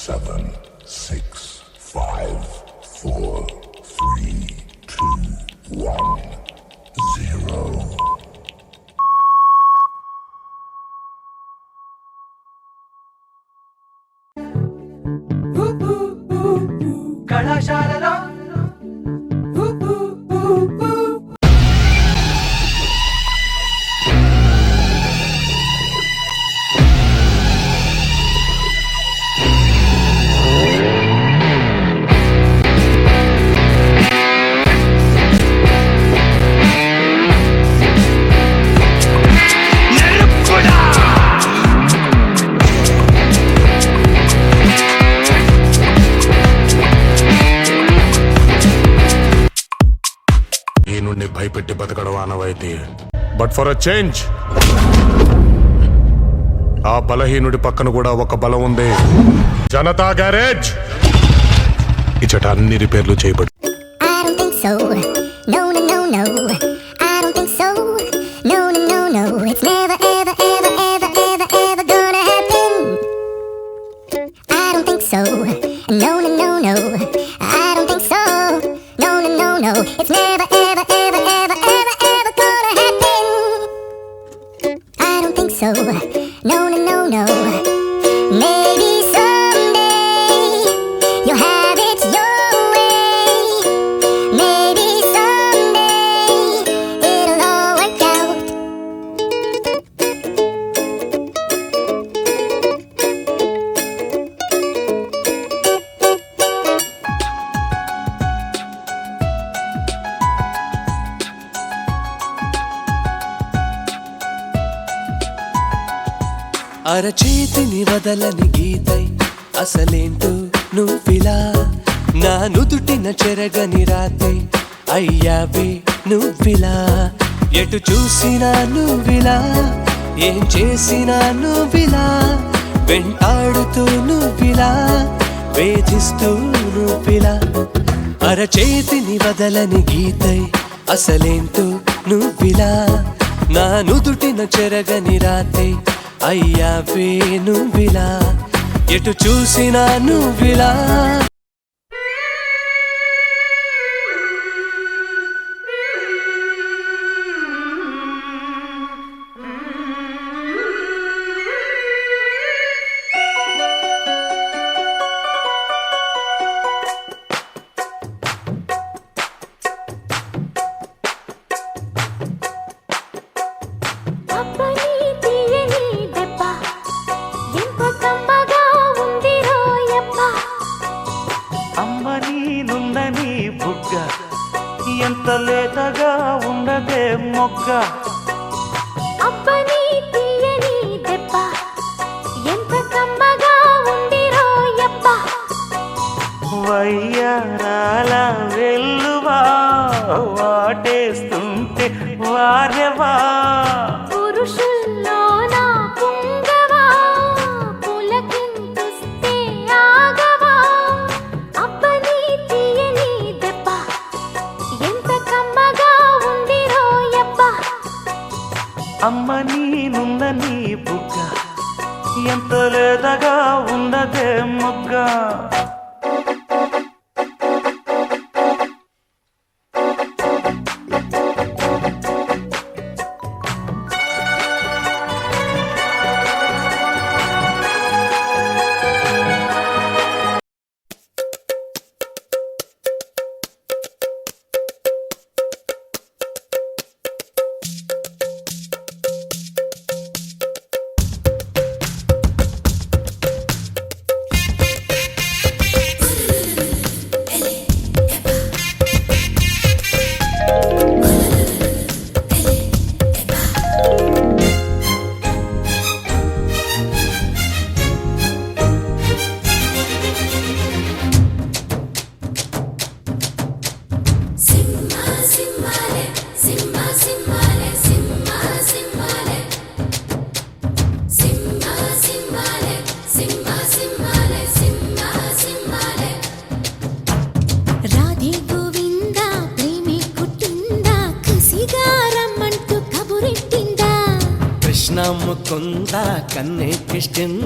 7, 6, 5, 4, 3, 2, 1, 0. కళాశాలలో నుండి భయపెట్టి బతకడం ఆనవాయితీ. బట్ ఫర్ అ చేంజ్ ఆ బలహీనుడి పక్కన కూడా ఒక బలం ఉంది. జనతా గ్యారేజ్. ఇచ్చట అన్ని రిపేర్లు చేయబడి So, no, no, no, no. Maybe someday you'll have it your way. Maybe someday it'll all work out. అరచేతిని వదలని గీతై అసలేంటో నువ్విలా నా నుదుటిన చెరగని రాతై అయ్యావే నువ్విలా ఎటు చూసినా నువ్విలా ఏం చేసినా నువ్విలా వెంటాడుతూ నువ్విలా వేధిస్తూ నువ్విలా అరచేతిని వదలని గీతై అసలేంటో నువ్విలా నా నుదుటిన చెరగని రాతై అయ్యావే నువ్విలా ఎటు చూసినా నువ్విలా ఎంత లేతగా ఉండదే మొగ్గ అబ్బని తీయని దెబ్బ ఎంత కమ్మగా ఉంది రోయబ్బ వయ్యారాల వెల్లువా వాటేస్తుంటే వారెవా పురుషుల్లోన పుంగవా పులకింతుస్తే ఆగవా అబ్బని తీయని దెబ్బ ఎంత కమ్మగా ఉంది రోయబ్బ అమ్మ నీనుందని బుగ్గ ఎంత లేతగా ఉండదే మొగ్గ కృష్ణమ్ముకుందా కన్నే కిష్టింద